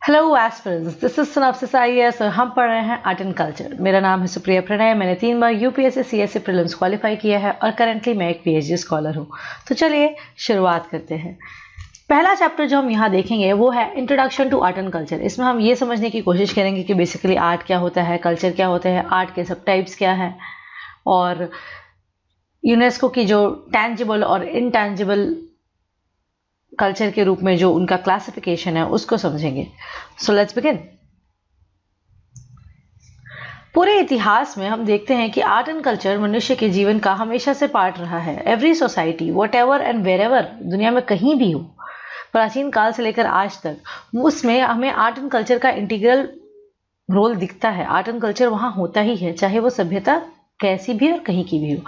Hello aspirants, this is synopsis IAS और हम पढ़ रहे हैं आर्ट एंड कल्चर। मेरा नाम है सुप्रिया प्रणय। मैंने 3 बार यूपीएससी सीएससी प्रीलिम्स क्वालिफाई किया है और करंटली मैं एक पीएचडी स्कॉलर हूँ। तो चलिए शुरुआत करते हैं। पहला चैप्टर जो हम यहाँ देखेंगे वो है introduction to art and culture. इसमें हम ये समझने की कोशिश करेंगे कि बेसिकली आर्ट क्या होता है, कल्चर क्या होता है, आर्ट के सब टाइप्स क्या हैं और यूनेस्को की जो टैंजिबल और इनटैंजिबल कल्चर के रूप में जो उनका क्लासिफिकेशन है उसको समझेंगे। So let's begin. पूरे इतिहास में हम देखते हैं कि आर्ट एंड कल्चर मनुष्य के जीवन का हमेशा से पार्ट रहा है। Every society whatever and wherever, दुनिया में कहीं भी हो, प्राचीन काल से लेकर आज तक, उसमें हमें आर्ट एंड कल्चर का इंटीग्रल रोल दिखता है। आर्ट एंड कल्चर वहाँ होता ही है, चाहे वो सभ्यता कैसी भी और कहीं की भी हो।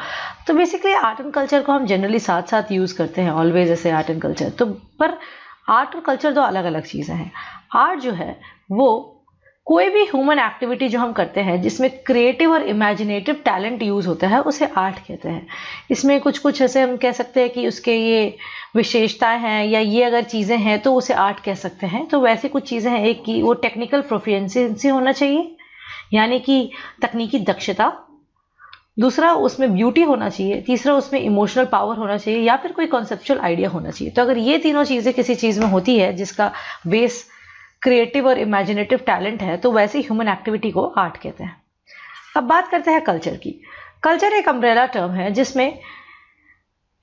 तो बेसिकली आर्ट एंड कल्चर को हम जनरली साथ साथ यूज करते हैं ऑलवेज ऐसे आर्ट एंड कल्चर। तो पर आर्ट और कल्चर दो अलग अलग चीज़ें हैं। आर्ट जो है वो कोई भी ह्यूमन एक्टिविटी जो हम करते हैं जिसमें क्रिएटिव और इमेजिनेटिव टैलेंट यूज होता है उसे आर्ट कहते हैं। इसमें कुछ कुछ ऐसे हम कह सकते हैं कि उसके ये विशेषताएं हैं या ये अगर चीज़ें हैं तो उसे आर्ट कह सकते हैं। तो वैसे कुछ चीज़ें हैं, एक कि वो टेक्निकल प्रोफिशिएंसी होना चाहिए, यानी कि तकनीकी दक्षता। दूसरा उसमें ब्यूटी होना चाहिए। तीसरा उसमें इमोशनल पावर होना चाहिए या फिर कोई कॉन्सेप्चुअल आइडिया होना चाहिए। तो अगर ये तीनों चीज़ें किसी चीज़ में होती है जिसका बेस क्रिएटिव और इमेजिनेटिव टैलेंट है तो वैसे ह्यूमन एक्टिविटी को आर्ट कहते हैं। अब बात करते हैं कल्चर की। कल्चर एक अम्ब्रेला टर्म है जिसमें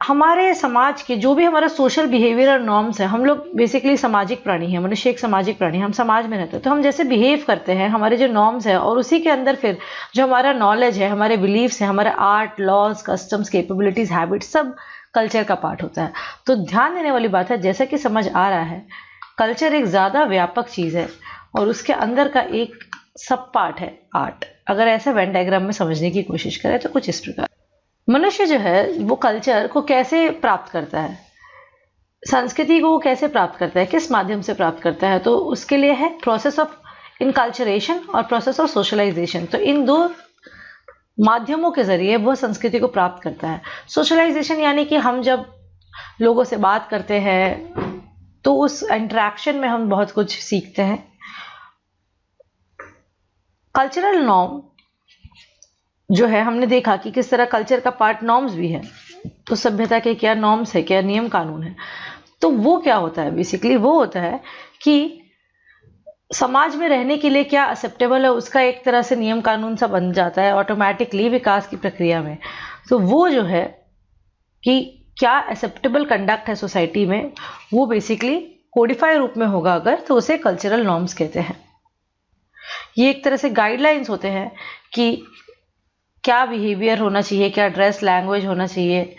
हमारे समाज के जो भी हमारा सोशल बिहेवियर और नॉर्म्स है, हम लोग बेसिकली सामाजिक प्राणी हैं, मनुष्य एक सामाजिक प्राणी, हम समाज में रहते हैं। तो हम जैसे बिहेव करते हैं, हमारे जो नॉर्म्स है और उसी के अंदर फिर जो हमारा नॉलेज है, हमारे बिलीव्स हैं, हमारा art, laws, customs, capabilities, habits, सब कल्चर का पार्ट होता है। तो ध्यान देने वाली बात है, जैसा कि समझ आ रहा है, कल्चर एक ज़्यादा व्यापक चीज़ है और उसके अंदर का एक सब पार्ट है आर्ट। अगर ऐसे वेन डायग्राम में समझने की कोशिश करें तो कुछ इस प्रकार। मनुष्य जो है वो कल्चर को कैसे प्राप्त करता है, संस्कृति को कैसे प्राप्त करता है, किस माध्यम से प्राप्त करता है, तो उसके लिए है प्रोसेस ऑफ इनकल्चरेशन और प्रोसेस ऑफ सोशलाइजेशन। तो इन दो माध्यमों के जरिए वह संस्कृति को प्राप्त करता है। सोशलाइजेशन यानी कि हम जब लोगों से बात करते हैं तो उस इंटरेक्शन में हम बहुत कुछ सीखते हैं। कल्चरल नॉर्म जो है, हमने देखा कि किस तरह कल्चर का पार्ट नॉर्म्स भी है। तो सभ्यता के क्या नॉर्म्स है, क्या नियम कानून है। तो वो क्या होता है, बेसिकली वो होता है कि समाज में रहने के लिए क्या एक्सेप्टेबल है, उसका एक तरह से नियम कानून सा बन जाता है ऑटोमेटिकली विकास की प्रक्रिया में। तो वो जो है कि क्या एक्सेप्टेबल कंडक्ट है सोसाइटी में, वो बेसिकली कोडिफाई रूप में होगा अगर, तो उसे कल्चरल नॉर्म्स कहते हैं। ये एक तरह से गाइडलाइंस होते हैं कि क्या बिहेवियर होना चाहिए, क्या ड्रेस, लैंग्वेज होना चाहिए।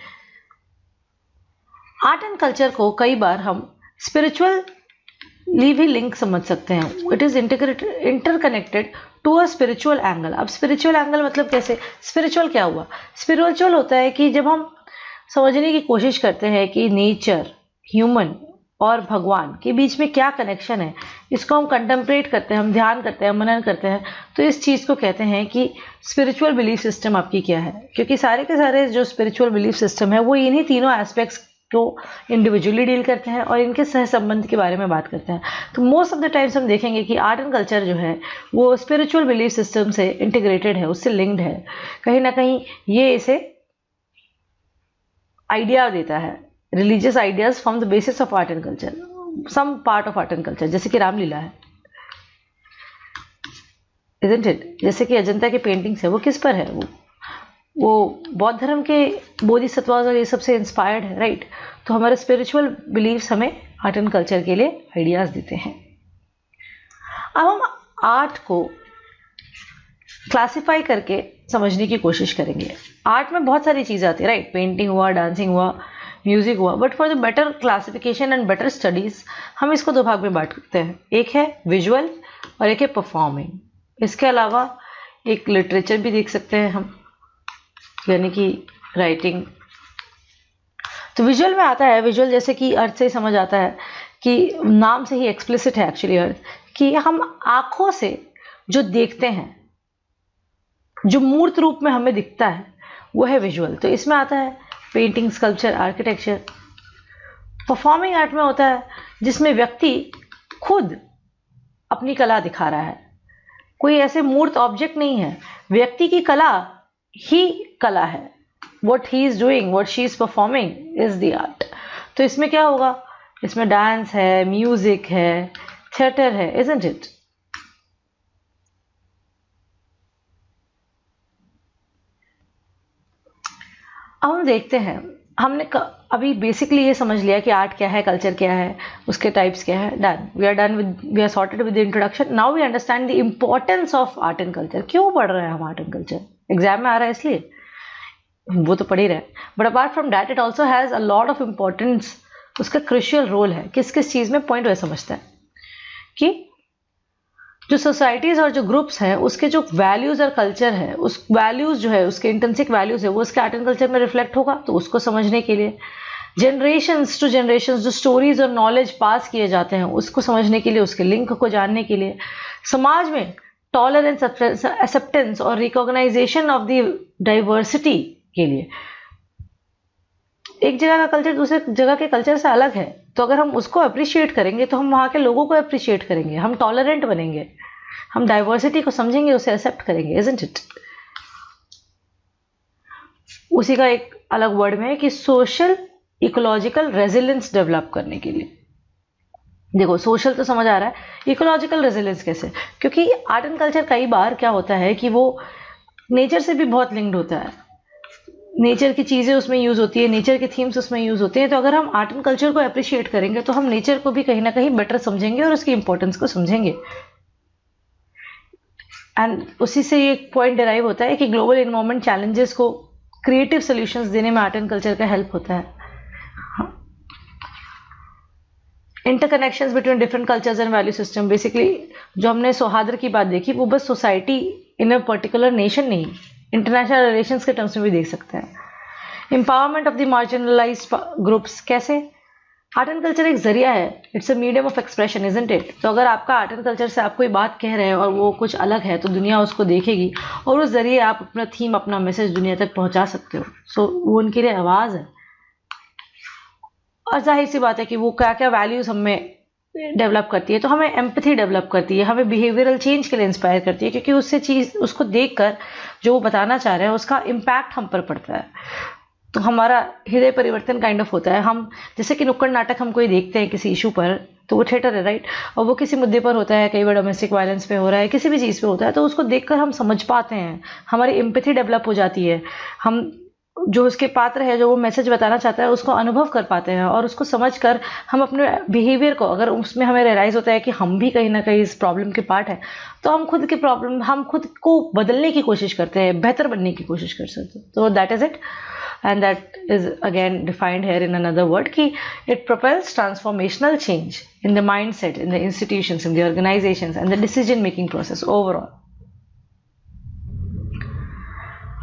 आर्ट एंड कल्चर को कई बार हम स्पिरिचुअली भी लिंक समझ सकते हैं। It is interconnected to a spiritual angle. अब स्पिरिचुअल एंगल मतलब कैसे, स्पिरिचुअल क्या हुआ, स्पिरिचुअल होता है कि जब हम समझने की कोशिश करते हैं कि नेचर, ह्यूमन और भगवान के बीच में क्या कनेक्शन है, इसको हम कंटेम्पलेट करते हैं, हम ध्यान करते हैं, मनन करते हैं, तो इस चीज़ को कहते हैं कि स्पिरिचुअल बिलीफ सिस्टम आपकी क्या है। क्योंकि सारे के सारे जो स्पिरिचुअल बिलीफ सिस्टम है वो इन्हीं तीनों एस्पेक्ट्स को इंडिविजुअली डील करते हैं और इनके सह संबंध के बारे में बात करते हैं। तो मोस्ट ऑफ द टाइम्स हम देखेंगे कि आर्ट एंड कल्चर जो है वो स्पिरिचुअल बिलीफ सिस्टम से इंटीग्रेटेड है, उससे लिंक्ड है। कहीं ना कहीं ये इसे आइडिया देता है, religious ideas form the basis of art and culture, some part of art and culture. जैसे कि रामलीला है, इजंट इट, जैसे कि अजंता के पेंटिंग्स है, वो किस पर है, वो बौद्ध धर्म के बोधिसत्वास और ये सबसे इंस्पायर्ड है, राइट। तो हमारे स्पिरिचुअल बिलीव्स हमें आर्ट एंड कल्चर के लिए आइडियाज देते हैं। अब हम आर्ट को क्लासिफाई करके समझने की कोशिश करेंगे। आर्ट में बहुत सारी चीज़ें आती है, राइट, पेंटिंग हुआ, डांसिंग हुआ, म्यूजिक हुआ, but for the better classification and better studies हम इसको दो भाग में बांट सकते हैं। एक है विजुअल और एक है परफॉर्मिंग। इसके अलावा एक लिटरेचर भी देख सकते हैं हम, यानी कि राइटिंग। तो विजुअल में आता है, विजुअल जैसे कि अर्थ से समझ आता है कि नाम से ही एक्सप्लिसिट है एक्चुअली अर्थ, कि हम आंखों से जो देखते हैं, जो मूर्त रूप में हमें दिखता है, वो है विजुअल। तो इसमें आता है painting, sculpture, architecture. Performing art में होता है जिसमें व्यक्ति खुद अपनी कला दिखा रहा है, कोई ऐसे मूर्त ऑब्जेक्ट नहीं है, व्यक्ति की कला ही कला है। what he is doing, what she is performing is the art। तो इसमें क्या होगा, इसमें डांस है, म्यूजिक है, थिएटर है, isn't it? अब हम देखते हैं, हमने अभी बेसिकली ये समझ लिया कि आर्ट क्या है, कल्चर क्या है, उसके टाइप्स क्या है। Done, we are sorted with the introduction. Now we understand the importance of art and culture. क्यों पढ़ रहे हैं हम आर्ट एंड कल्चर? एग्जाम में आ रहा है इसलिए, वो तो पढ़ ही रहे, but apart from that it also has a lot of importance. उसका क्रुशियल रोल है, किस किस चीज़ में पॉइंट वह समझता है कि जो सोसाइटीज़ और जो ग्रुप्स हैं उसके जो वैल्यूज़ और कल्चर है, उस वैल्यूज़ जो है, उसके इंटेंसिक वैल्यूज़ है, वो उसके आर्ट एंड कल्चर में रिफ्लेक्ट होगा। तो उसको समझने के लिए जनरेशन्स टू जनरेशन्स जो स्टोरीज और नॉलेज पास किए जाते हैं उसको समझने के लिए, उसके लिंक को जानने के लिए, समाज में टॉलरेंस, एक्सेप्टेंस और रिकॉग्नाइजेशन ऑफ द डाइवर्सिटी के लिए। एक जगह का कल्चर दूसरे जगह के कल्चर से अलग है, तो अगर हम उसको अप्रिशिएट करेंगे तो हम वहाँ के लोगों को अप्रिशिएट करेंगे, हम टॉलरेंट बनेंगे, हम डाइवर्सिटी को समझेंगे, उसे एक्सेप्ट करेंगे, इजंट इट? उसी का एक अलग वर्ड में है कि सोशल इकोलॉजिकल रेजिलियंस डेवलप करने के लिए। देखो, सोशल तो समझ आ रहा है, इकोलॉजिकल रेजिलियंस कैसे? क्योंकि आर्ट एंड कल्चर कई बार क्या होता है कि वो नेचर से भी बहुत लिंक्ड होता है, नेचर की चीज़ें उसमें यूज़ होती है, नेचर के थीम्स उसमें यूज़ होते हैं। तो अगर हम आर्ट एंड कल्चर को अप्रिशिएट करेंगे तो हम नेचर को भी कहीं ना कहीं बेटर समझेंगे और उसकी इंपॉर्टेंस को समझेंगे। एंड उसी से ये पॉइंट डिराइव होता है कि ग्लोबल इन्वायरमेंट चैलेंजेस को क्रिएटिव सॉल्यूशंस देने में आर्ट एंड कल्चर का हेल्प होता है। Interconnections between different cultures and value system, basically जो हमने सौहार्द की बात देखी वो बस society in a particular nation नहीं, इंटरनेशनल रिलेशंस के टर्म्स में भी देख सकते हैं। Empowerment of the marginalised groups, कैसे? आर्ट एंड कल्चर एक जरिया है, it's a medium of expression, isn't it? तो अगर आपका आर्ट एंड कल्चर से आप कोई बात कह रहे हैं और वो कुछ अलग है तो दुनिया उसको देखेगी और उस जरिए आप अपना थीम, अपना मैसेज दुनिया तक पहुंचा सकते हो। सो वो उनके लिए आवाज़ है। और जाहिर सी बात है कि वो क्या क्या वैल्यूज़ हमें डेवलप करती है, तो हमें एम्पैथी डेवलप करती है, हमें बिहेवियरल चेंज के लिए इंस्पायर करती है, क्योंकि उससे चीज़, उसको देखकर जो वो बताना चाह रहे हैं उसका इम्पैक्ट हम पर पड़ता है, तो हमारा हृदय परिवर्तन काइंड ऑफ होता है। हम जैसे कि नुक्कड़ नाटक हम कोई देखते हैं किसी इशू पर, तो वो थिएटर है, राइट, और वो किसी मुद्दे पर होता है, कई बार डोमेस्टिक वायलेंस पे हो रहा है, किसी भी चीज़ पे होता है, तो उसको देखकर हम समझ पाते हैं, हमारी एम्पैथी डेवलप हो जाती है, हम जो उसके पात्र है, जो वो मैसेज बताना चाहता है, उसको अनुभव कर पाते हैं और उसको समझकर हम अपने बिहेवियर को, अगर उसमें हमें रियलाइज़ होता है कि हम भी कहीं ना कहीं इस प्रॉब्लम के पार्ट है, तो हम खुद को बदलने की कोशिश करते हैं, बेहतर बनने की कोशिश कर सकते हैं। तो that is it, and that is again defined here in another word कि it propels transformational change in the mindset, in the institutions, in the organizations and the decision making process overall।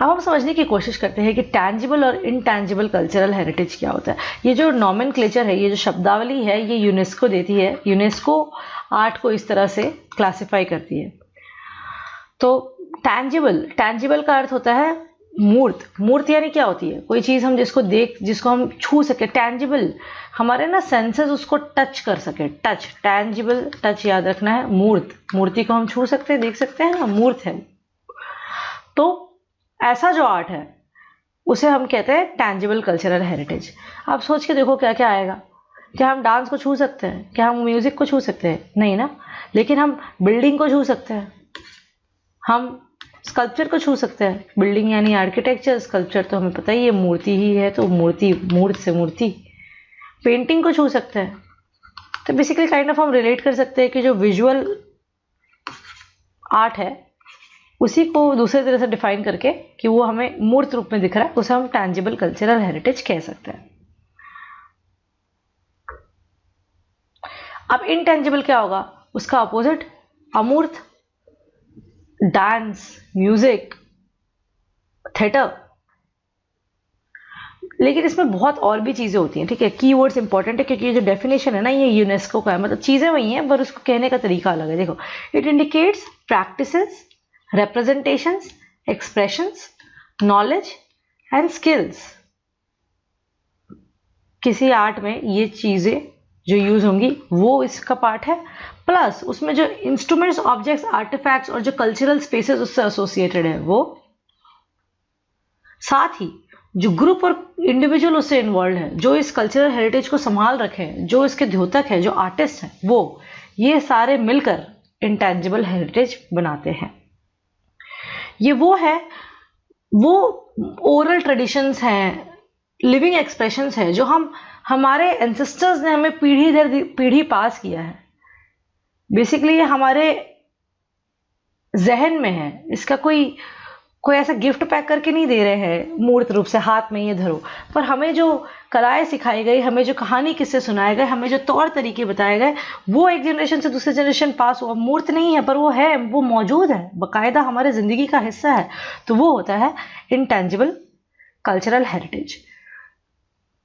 अब हम समझने की कोशिश करते हैं कि tangible और इनटैंजिबल कल्चरल हेरिटेज क्या होता है। ये जो नॉमेनक्लेचर है, ये जो शब्दावली है, ये यूनेस्को देती है। यूनेस्को आर्ट को इस तरह से क्लासिफाई करती है। तो टैंजिबल का अर्थ होता है मूर्त। मूर्त यानी क्या होती है? कोई चीज़ हम जिसको हम छू सके, टैंजिबल, हमारे ना सेंसेस उसको टच कर सके। टच, टैंजिबल, टच याद रखना है। मूर्ति को हम छू सकते हैं, देख सकते हैं ना, मूर्त है। तो ऐसा जो आर्ट है उसे हम कहते हैं टैंजिबल कल्चरल हेरिटेज। आप सोच के देखो क्या क्या आएगा। क्या हम डांस को छू सकते हैं? क्या हम म्यूजिक को छू सकते हैं? नहीं ना। लेकिन हम बिल्डिंग को छू सकते हैं, हम स्कल्पचर को छू सकते हैं। बिल्डिंग यानी आर्किटेक्चर, स्कल्पचर तो हमें पता ही है मूर्ति ही है, तो मूर्त से मूर्ति। पेंटिंग को छू सकते हैं। तो बेसिकली काइंड ऑफ हम रिलेट कर सकते हैं कि जो विजुअल आर्ट है उसी को दूसरे तरह से डिफाइन करके कि वो हमें मूर्त रूप में दिख रहा है, उसे हम टैंजिबल कल्चरल हेरिटेज कह सकते हैं। अब इनटैंजिबल क्या होगा? उसका अपोजिट अमूर्त, डांस, म्यूजिक, थिएटर। लेकिन इसमें बहुत और भी चीज़ें होती हैं, ठीक है। कीवर्ड्स इंपॉर्टेंट है क्योंकि ये जो डेफिनेशन है ना, ये यूनेस्को का है, मतलब चीज़ें वही हैं पर उसको कहने का तरीका अलग है। देखो, it indicates practices, representations, expressions, knowledge and skills। किसी आर्ट में ये चीज़ें जो यूज़ होंगी वो इसका पार्ट है, प्लस उसमें जो इंस्ट्रूमेंट्स, ऑब्जेक्ट्स, आर्टिफैक्ट्स और जो कल्चरल स्पेसेस उससे एसोसिएटेड है वो, साथ ही जो ग्रुप और इंडिविजुअल उससे इन्वॉल्व है, जो इस कल्चरल हेरिटेज को संभाल रखे हैं, जो इसके द्योतक है, जो आर्टिस्ट हैं, वो ये सारे मिलकर इंटेंजिबल हेरिटेज बनाते हैं। ये वो है, वो ओरल ट्रेडिशंस हैं, लिविंग एक्सप्रेशंस हैं जो हमारे एंसेस्टर्स ने हमें पीढ़ी दर पीढ़ी पास किया है। बेसिकली ये हमारे जहन में है, इसका कोई ऐसा गिफ्ट पैक करके नहीं दे रहे हैं मूर्त रूप से हाथ में ये धरो, पर हमें जो कलाएं सिखाई गई, हमें जो कहानी किस्से सुनाए गए, हमें जो तौर तरीके बताए गए, वो एक जनरेशन से दूसरे जनरेशन पास हुआ। मूर्त नहीं है पर वो है, वो मौजूद है, बाकायदा हमारे जिंदगी का हिस्सा है। तो वो होता है इंटेंजिबल कल्चरल हेरिटेज।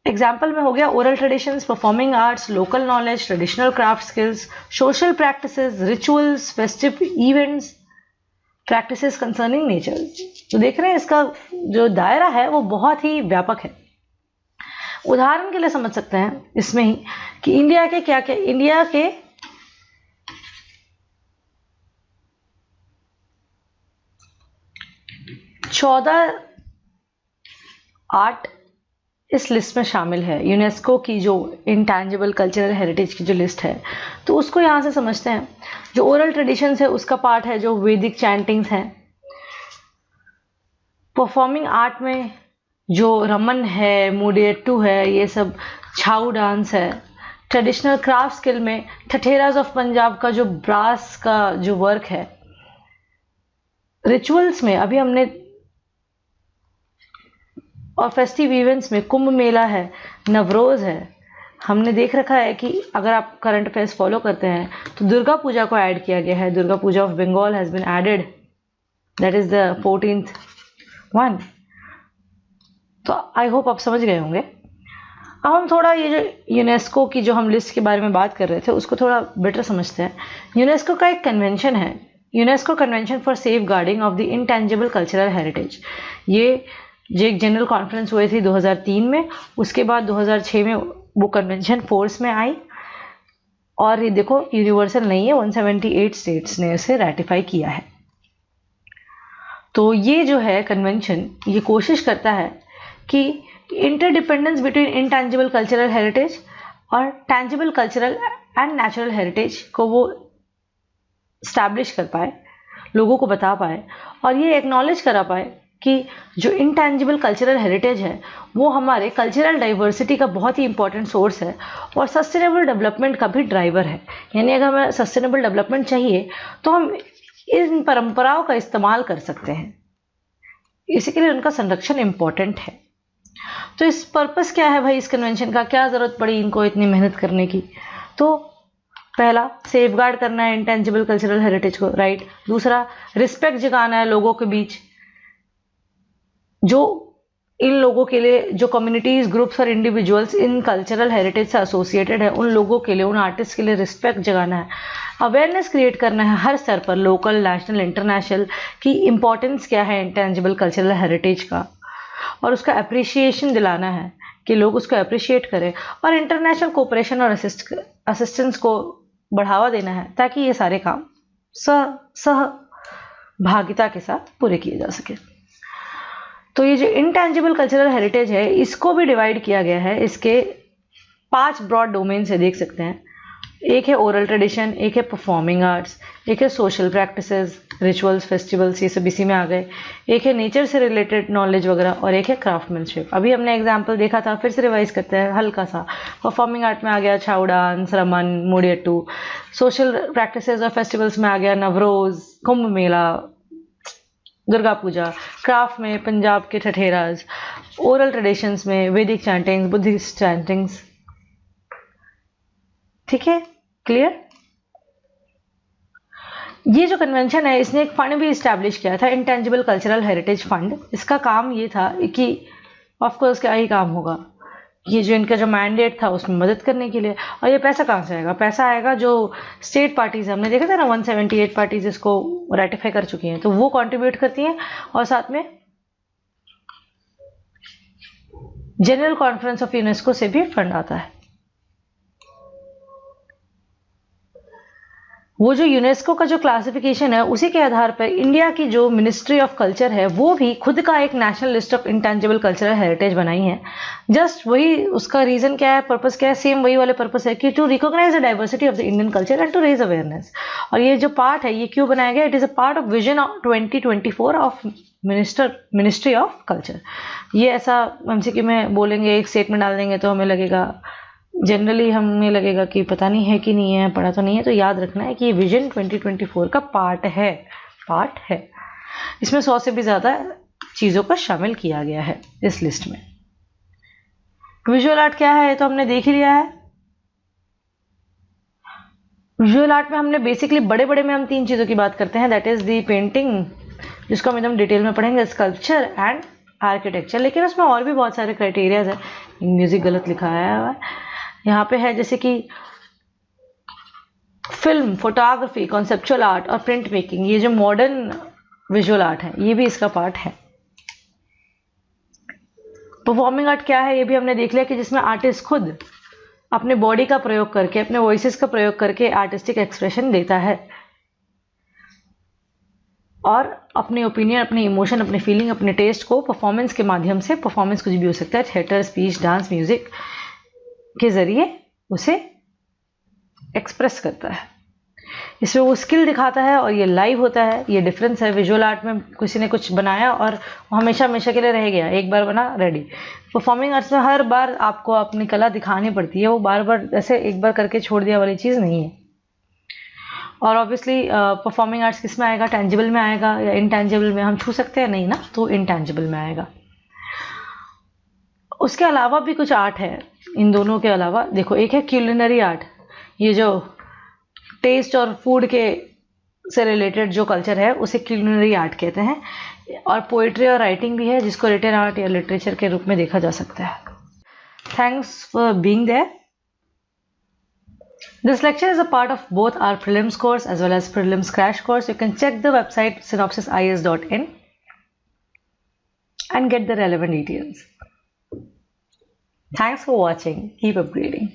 एग्जाम्पल में हो गया oral traditions, performing arts, local knowledge, traditional craft skills, social practices, rituals, festive events, practices concerning nature. तो देख रहे हैं इसका जो दायरा है वो बहुत ही व्यापक है। उदाहरण के लिए समझ सकते हैं इसमें ही कि इंडिया के क्या क्या, इंडिया के 14 आर्ट इस लिस्ट में शामिल है, यूनेस्को की जो इंटैंजिबल कल्चरल हेरिटेज की जो लिस्ट है। तो उसको यहाँ से समझते हैं। जो ओरल ट्रेडिशंस है उसका पार्ट है जो वैदिक चैंटिंग्स हैं। परफॉर्मिंग आर्ट में जो रमन है, मोडियट्टू है, ये सब छाऊ डांस है। ट्रेडिशनल क्राफ्ट स्किल में ठठेराज ऑफ पंजाब का जो ब्रास का जो वर्क है। रिचुअल्स में अभी हमने, और फेस्टिव इवेंट्स में कुंभ मेला है, नवरोज है। हमने देख रखा है कि अगर आप करंट अफेयर्स फॉलो करते हैं तो दुर्गा पूजा को ऐड किया गया है। Durga Puja of Bengal has been added, that is the 14th one. तो आई होप आप समझ गए होंगे। अब हम थोड़ा ये जो यूनेस्को की जो हम लिस्ट के बारे में बात कर रहे थे उसको थोड़ा बेटर समझते हैं। यूनेस्को का एक कन्वेंशन है, UNESCO convention for safeguarding of the intangible cultural heritage. ये जो एक जनरल कॉन्फ्रेंस हुई थी 2003 में, उसके बाद 2006 में वो कन्वेंशन फोर्स में आई। और ये देखो यूनिवर्सल नहीं है, 178 स्टेट्स ने इसे रेटिफाई किया है। तो ये जो है कन्वेंशन, ये कोशिश करता है कि interdependence between intangible cultural heritage और tangible cultural and natural heritage को वो स्टैब्लिश कर पाए, लोगों को बता पाए, और ये एक्नॉलेज करा पाए कि जो इंटेंजिबल कल्चरल हेरिटेज है वो हमारे कल्चरल डाइवर्सिटी का बहुत ही इंपॉर्टेंट सोर्स है और सस्टेनेबल डेवलपमेंट का भी ड्राइवर है। यानी अगर हमें सस्टेनेबल डेवलपमेंट चाहिए तो हम इन परंपराओं का इस्तेमाल कर सकते हैं, इसी के लिए उनका संरक्षण इंपॉर्टेंट है। तो इस पर्पस क्या है भाई इस कन्वेंशन का, क्या ज़रूरत पड़ी इनको इतनी मेहनत करने की? तो पहला, सेफगार्ड करना है इंटेंजिबल कल्चरल हेरिटेज को, राइट। दूसरा, रिस्पेक्ट जगाना है लोगों के बीच, जो इन लोगों के लिए, जो कम्युनिटीज, ग्रुप्स और इंडिविजुअल्स इन कल्चरल हेरिटेज से एसोसिएटेड है, उन लोगों के लिए, उन आर्टिस्ट के लिए रिस्पेक्ट जगाना है। अवेयरनेस क्रिएट करना है हर स्तर पर, लोकल, नेशनल, इंटरनेशनल, की इंपॉर्टेंस क्या है इंटेंजिबल कल्चरल हेरिटेज का, और उसका अप्रिशिएशन दिलाना है कि लोग उसको अप्रिशिएट करें, और इंटरनेशनल कोऑपरेशन और असिस्टेंस को बढ़ावा देना है ताकि ये सारे काम सहभागिता के साथ पूरे किए जा सके। तो ये जो इंटेंजिबल कल्चरल हेरिटेज है इसको भी डिवाइड किया गया है, इसके 5 ब्रॉड डोमेन से देख सकते हैं। एक है ओरल ट्रेडिशन, एक है परफॉर्मिंग आर्ट्स, एक है सोशल प्रैक्टिसेस, रिचुअल्स, फेस्टिवल्स, ये सब इसी में आ गए। एक है नेचर से रिलेटेड नॉलेज वगैरह, और एक है क्राफ्टमैनशिप। अभी हमने एग्जांपल देखा था, फिर से रिवाइज करते हैं हल्का सा। परफॉर्मिंग आर्ट में आ गया छाऊ डांस, रमन, मोडियट्टू। सोशल प्रैक्टिसेस और फेस्टिवल्स में आ गया नवरोज, कुंभ मेला, दुर्गा पूजा। क्राफ्ट में पंजाब के ठठेराज। ओरल ट्रेडिशंस में वैदिक चैंटिंग्स, बुद्धिस्ट चैंटिंग्स। ठीक है, क्लियर? ये जो कन्वेंशन है इसने एक फंड भी इस्टेब्लिश किया था, इंटेंजिबल कल्चरल हेरिटेज फंड। इसका काम ये था कि ऑफ कोर्स क्या ही काम होगा, ये जो इनका जो मैंडेट था उसमें मदद करने के लिए। और ये पैसा कहाँ से आएगा? पैसा आएगा जो स्टेट पार्टीज, हमने देखा था ना 178 पार्टीज इसको रेटिफाई कर चुकी हैं, तो वो कंट्रीब्यूट करती हैं, और साथ में जनरल कॉन्फ्रेंस ऑफ यूनेस्को से भी फंड आता है। वो जो यूनेस्को का जो क्लासिफिकेशन है उसी के आधार पर इंडिया की जो मिनिस्ट्री ऑफ कल्चर है वो भी खुद का एक national list of intangible cultural heritage बनाई है। जस्ट वही उसका रीजन क्या है, पर्पस क्या है, सेम वही वाले पर्पस है कि to recognise the diversity of the Indian culture and to raise awareness. और ये जो पार्ट है ये क्यों बनाया गया, it is a part of vision 2024 of ministry of culture. ये ऐसा एमसीक्यू में बोलेंगे, एक स्टेटमेंट डाल देंगे तो हमें लगेगा, जनरली हमें लगेगा कि पता नहीं है कि नहीं है, पढ़ा तो नहीं है। तो याद रखना है कि ये विजन 2024 का पार्ट है। इसमें 100 से भी ज़्यादा चीज़ों को शामिल किया गया है इस लिस्ट में। विजुअल आर्ट क्या है तो हमने देख ही लिया है। विजुअल आर्ट में हमने बेसिकली बड़े में हम 3 चीज़ों की बात करते हैं, दैट इज़ दी पेंटिंग, जिसको हम एकदम डिटेल में पढ़ेंगे, स्कल्पचर एंड आर्किटेक्चर। लेकिन उसमें और भी बहुत सारे क्राइटेरियाज है। म्यूजिक गलत लिखा है यहाँ पे, है जैसे कि फिल्म, फोटोग्राफी, कॉन्सेप्चुअल आर्ट और प्रिंट मेकिंग। ये जो मॉडर्न विजुअल आर्ट है ये भी इसका पार्ट है। परफॉर्मिंग आर्ट क्या है ये भी हमने देख लिया कि जिसमें आर्टिस्ट खुद अपने बॉडी का प्रयोग करके, अपने वॉइसेस का प्रयोग करके आर्टिस्टिक एक्सप्रेशन देता है और अपने ओपिनियन, अपने इमोशन, अपने फीलिंग, अपने टेस्ट को परफॉर्मेंस के माध्यम से, परफॉर्मेंस कुछ भी हो सकता है, थिएटर, स्पीच, डांस, म्यूजिक के जरिए उसे एक्सप्रेस करता है। इसमें वो स्किल दिखाता है और ये लाइव होता है। ये डिफरेंस है। विजुअल आर्ट में किसी ने कुछ बनाया और वो हमेशा के लिए रह गया, एक बार बना रेडी। परफॉर्मिंग आर्ट्स में हर बार आपको अपनी कला दिखानी पड़ती है, वो बार ऐसे एक बार करके छोड़ दिया वाली चीज़ नहीं है। और ऑब्वियसली परफॉर्मिंग आर्ट्स किस में आएगा, टेंजिबल में आएगा या इनटेंजिबल में? हम छू सकते हैं नहीं ना, तो इनटेंजिबल में आएगा। उसके अलावा भी कुछ आर्ट है इन दोनों के अलावा। देखो, एक है क्यूलिनरी आर्ट, ये जो टेस्ट और फूड के से रिलेटेड जो कल्चर है उसे क्यूलिनरी आर्ट कहते हैं। और पोइट्री और राइटिंग भी है जिसको रिटन आर्ट या लिटरेचर के रूप में देखा जा सकता है। Thanks for being there. This lecture is a part of both our prelims course as well as prelims crash course. You can check the website synopsisis.in and get the relevant details. Thanks for watching. Keep upgrading.